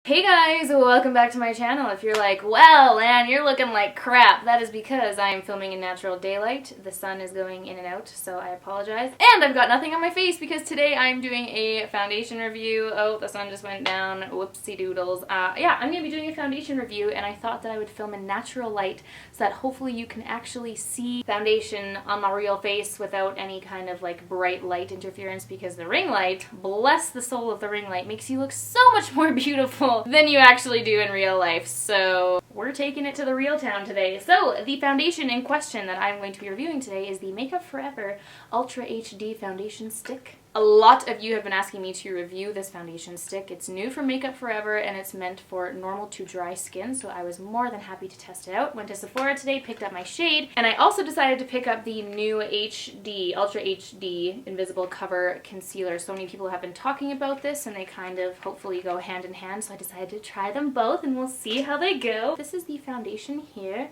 Hey guys, welcome back to my channel. If you're like, well, man, you're looking like crap, that is because I am filming in natural daylight. The sun is going in and out, so I apologize. And I've got nothing on my face because today I'm doing a foundation review. Oh, the sun just went down. Whoopsie doodles. Yeah, I'm going to be doing a foundation review, and I thought that I would film in natural light so that hopefully you can actually see foundation on my real face without any kind of like bright light interference, because the ring light, bless the soul of the ring light, makes you look so much more beautiful than you actually do in real life. So we're taking it to the real town today. So the foundation in question that I'm going to be reviewing today is the Makeup Forever Ultra HD Foundation Stick. A lot of you have been asking me to review this foundation stick. It's new from Makeup Forever and it's meant for normal to dry skin, so I was more than happy to test it out. Went to Sephora today, picked up my shade, and I also decided to pick up the new HD, Ultra HD Invisible Cover Concealer. So many people have been talking about this and they kind of hopefully go hand in hand, so I decided to try them both and we'll see how they go. This is the foundation here.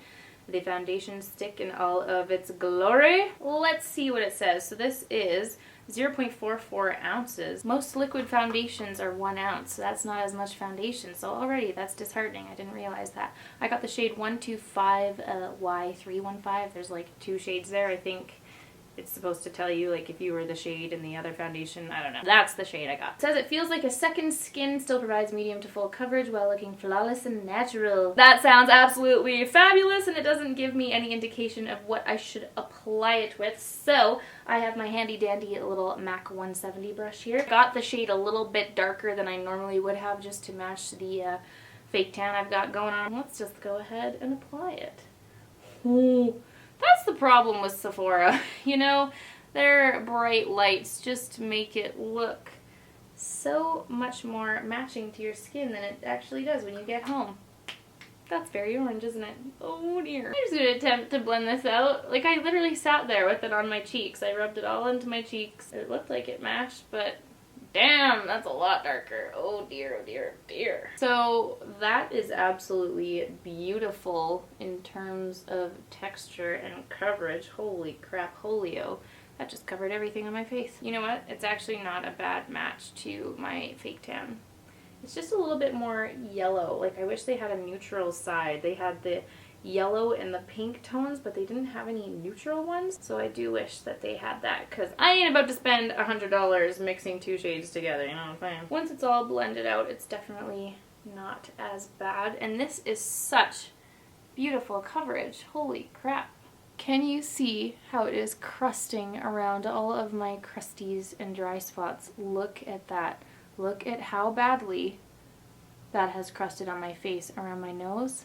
The foundation stick in all of its glory. Let's see what it says. So this is 0.44 ounces. Most liquid foundations are 1 ounce, so that's not as much foundation. So already that's disheartening. I didn't realize that. I got the shade 125 Y315. There's like 2 shades there. I think it's supposed to tell you like if you were the shade in the other foundation. I don't know. That's the shade I got. It says it feels like a second skin, still provides medium to full coverage while looking flawless and natural. That sounds absolutely fabulous, and it doesn't give me any indication of what I should apply it with. So I have my handy dandy little MAC 170 brush here. Got the shade a little bit darker than I normally would have just to match the fake tan I've got going on. Let's just go ahead and apply it. Ooh. That's the problem with Sephora. You know, their bright lights just make it look so much more matching to your skin than it actually does when you get home. That's very orange, isn't it? Oh dear. I'm just going to attempt to blend this out. Like, I literally sat there with it on my cheeks. I rubbed it all into my cheeks. It looked like it matched, but damn, that's a lot darker. Oh dear, oh dear, oh dear. So that is absolutely beautiful in terms of texture and coverage. Holy crap, holio. That just covered everything on my face. You know what? It's actually not a bad match to my fake tan. It's just a little bit more yellow. Like, I wish they had a neutral side. They had the yellow and the pink tones, but they didn't have any neutral ones, so I do wish that they had that, because I ain't about to spend $100 mixing 2 shades together, you know what I'm saying? Once it's all blended out, it's definitely not as bad, and this is such beautiful coverage. Holy crap. Can you see how it is crusting around all of my crusties and dry spots? Look at that. Look at how badly that has crusted on my face around my nose.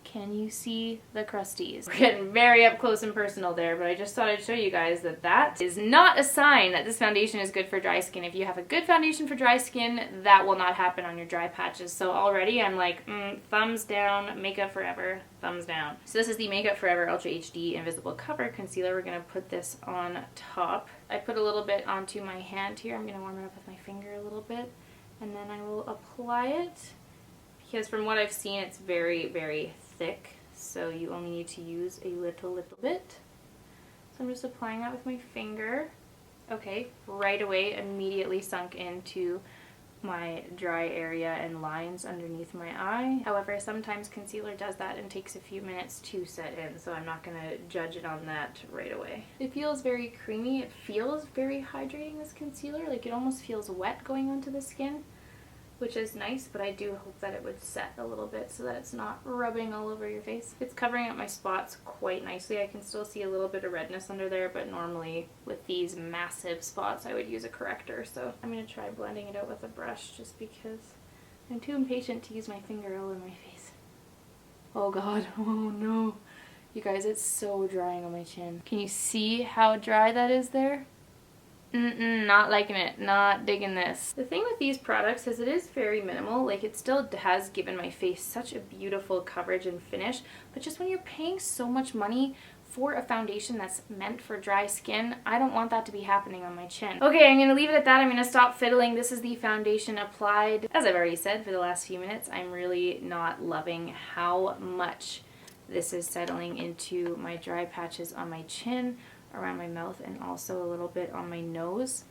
Can you see the crusties? We're getting very up close and personal there, but I just thought I'd show you guys that that is not a sign that this foundation is good for dry skin. If you have a good foundation for dry skin, that will not happen on your dry patches. So already I'm like, thumbs down, Makeup Forever, thumbs down. So this is the Makeup Forever Ultra HD Invisible Cover Concealer. We're going to put this on top. I put a little bit onto my hand here. I'm going to warm it up with my finger a little bit, and then I will apply it. Because from what I've seen, it's very, very thick, so you only need to use a little bit. So I'm just applying that with my finger. Okay, right away, immediately sunk into my dry area and lines underneath my eye. However, sometimes concealer does that and takes a few minutes to set in, so I'm not going to judge it on that right away. It feels very creamy. It feels very hydrating, this concealer. Like, it almost feels wet going onto the skin, which is nice, but I do hope that it would set a little bit so that it's not rubbing all over your face. It's covering up my spots quite nicely. I can still see a little bit of redness under there, but normally with these massive spots I would use a corrector, so I'm going to try blending it out with a brush just because I'm too impatient to use my finger all over my face. Oh god, oh no. You guys, it's so drying on my chin. Can you see how dry that is there? Not liking it, not digging this. The thing with these products is it is very minimal. Like, it still has given my face such a beautiful coverage and finish, but just when you're paying so much money for a foundation that's meant for dry skin, I don't want that to be happening on my chin. Okay, I'm going to leave it at that. I'm going to stop fiddling. This is the foundation applied. As I've already said for the last few minutes, I'm really not loving how much this is settling into my dry patches on my chin, around my mouth, and also a little bit on my nose.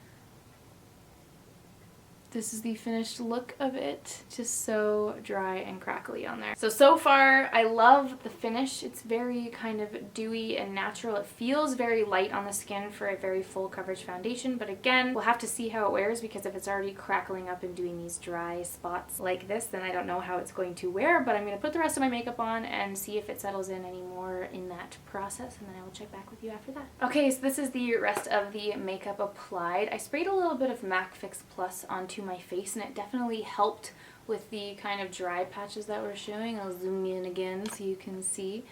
This is the finished look of it. Just so dry and crackly on there. So far, I love the finish. It's very kind of dewy and natural. It feels very light on the skin for a very full coverage foundation, but again, we'll have to see how it wears, because if it's already crackling up and doing these dry spots like this, then I don't know how it's going to wear, but I'm going to put the rest of my makeup on and see if it settles in any more in that process, and then I will check back with you after that. Okay, so this is the rest of the makeup applied. I sprayed a little bit of MAC Fix Plus onto my face, and it definitely helped with the kind of dry patches that we're showing. I'll zoom in again so you can see.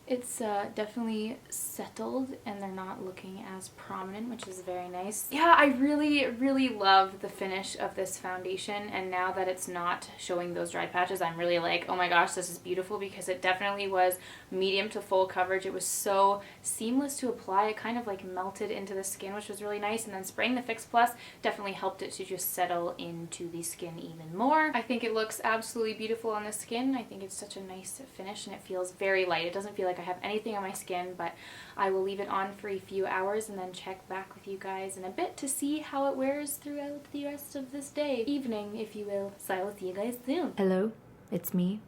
It's definitely settled and they're not looking as prominent, which is very nice. Yeah, I really love the finish of this foundation, and now that it's not showing those dry patches, I'm really like, oh my gosh, this is beautiful, because it definitely was medium to full coverage. It was so seamless to apply. It kind of like melted into the skin, which was really nice, and then spraying the Fix Plus definitely helped it to just settle into the skin even more. I think it looks absolutely beautiful on the skin. I think it's such a nice finish, and it feels very light. It doesn't feel like I have anything on my skin, but I will leave it on for a few hours and then check back with you guys in a bit to see how it wears throughout the rest of this day. Evening, if you will. So I will see you guys soon. Hello, it's me.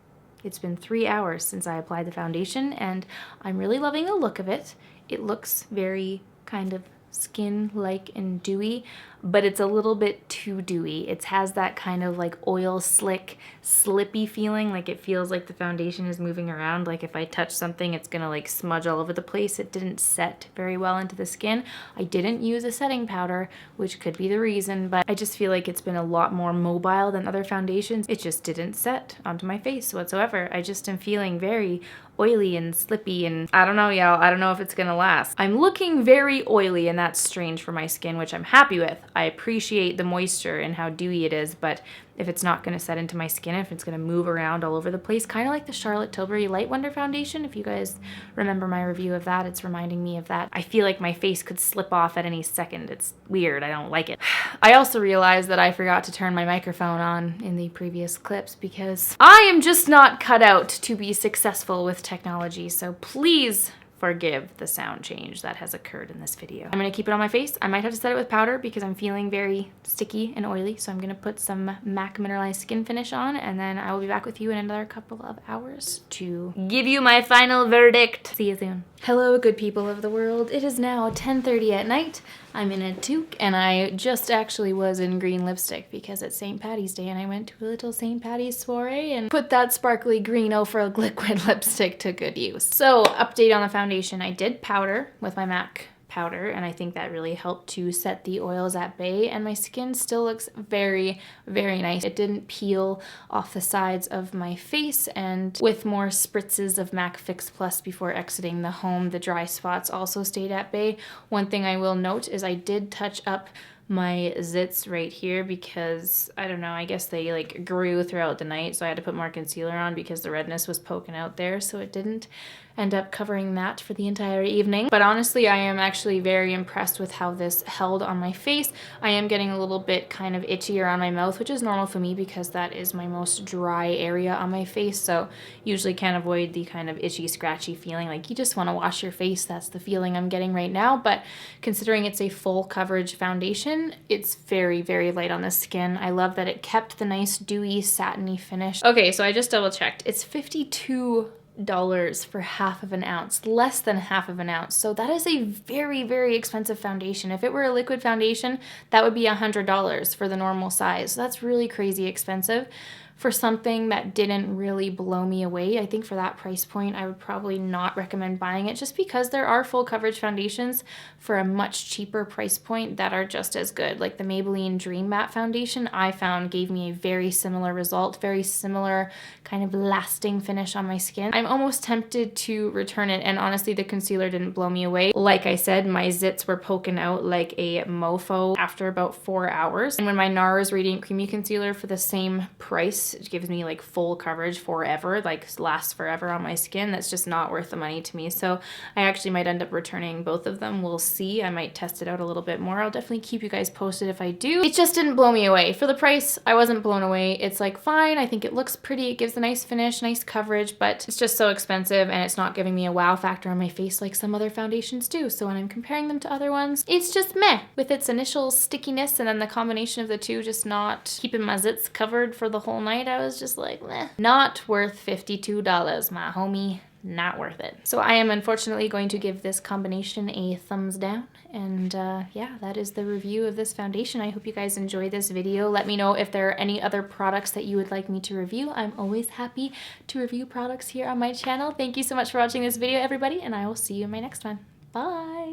It's been 3 hours since I applied the foundation, and I'm really loving the look of it. It looks very kind of skin-like and dewy, but it's a little bit too dewy. It has that kind of like oil slick, slippy feeling, like it feels like the foundation is moving around, like if I touch something it's gonna like smudge all over the place. It didn't set very well into the skin. I didn't use a setting powder, which could be the reason, but I just feel like it's been a lot more mobile than other foundations. It just didn't set onto my face whatsoever. I just am feeling very oily and slippy, and I don't know, y'all. I don't know if it's gonna last. I'm looking very oily, and that's strange for my skin, which I'm happy with. I appreciate the moisture and how dewy it is, but if it's not gonna set into my skin, if it's gonna move around all over the place, kind of like the Charlotte Tilbury Light Wonder foundation, if you guys remember my review of that, it's reminding me of that. I feel like my face could slip off at any second. It's weird. I don't like it. I also realized that I forgot to turn my microphone on in the previous clips, because I am just not cut out to be successful with technology, so please forgive the sound change that has occurred in this video. I'm gonna keep it on my face. I might have to set it with powder because I'm feeling very sticky and oily, so I'm gonna put some MAC Mineralized Skin Finish on, and then I will be back with you in another couple of hours to give you my final verdict. See you soon. Hello, good people of the world. It is now 10:30 at night. I'm in a toque, and I just actually was in green lipstick because it's St. Patty's Day, and I went to a little St. Patty's soiree and put that sparkly green Ofra liquid lipstick to good use. So, update on the foundation. I did powder with my MAC powder, and I think that really helped to set the oils at bay, and my skin still looks very nice. It didn't peel off the sides of my face, and with more spritzes of MAC Fix Plus before exiting the home, the dry spots also stayed at bay. One thing I will note is I did touch up my zits right here because, I don't know, I guess they like grew throughout the night, so I had to put more concealer on because the redness was poking out there, so it didn't end up covering that for the entire evening. But honestly, I am actually very impressed with how this held on my face. I am getting a little bit kind of itchy around my mouth, which is normal for me because that is my most dry area on my face, so usually can't avoid the kind of itchy, scratchy feeling, like you just want to wash your face. That's the feeling I'm getting right now, but considering it's a full coverage foundation, it's very light on the skin. I love that it kept the nice dewy, satiny finish. Okay, so I just double checked. It's $52 for half of an ounce, less than half of an ounce. So that is a very expensive foundation. If it were a liquid foundation, that would be $100 for the normal size. So that's really crazy expensive for something that didn't really blow me away. I think for that price point, I would probably not recommend buying it, just because there are full coverage foundations for a much cheaper price point that are just as good. Like the Maybelline Dream Matte foundation, I found gave me a very similar result, very similar kind of lasting finish on my skin. I'm almost tempted to return it, and honestly, the concealer didn't blow me away. Like I said, my zits were poking out like a mofo after about 4 hours. And when my NARS Radiant Creamy Concealer for the same price price gives me like full coverage forever, like lasts forever on my skin, that's just not worth the money to me. So I actually might end up returning both of them. We'll see. I might test it out a little bit more. I'll definitely keep you guys posted if I do. It just didn't blow me away. For the price, I wasn't blown away. It's like fine. I think it looks pretty. It gives a nice finish, nice coverage, but it's just so expensive and it's not giving me a wow factor on my face like some other foundations do. So when I'm comparing them to other ones, it's just meh with its initial stickiness, and then the combination of the two just not keeping my zits covered for the whole night. I was just like, meh. Not worth $52, my homie. Not worth it. So I am unfortunately going to give this combination a thumbs down. And yeah, that is the review of this foundation. I hope you guys enjoyed this video. Let me know if there are any other products that you would like me to review. I'm always happy to review products here on my channel. Thank you so much for watching this video, everybody, and I will see you in my next one. Bye!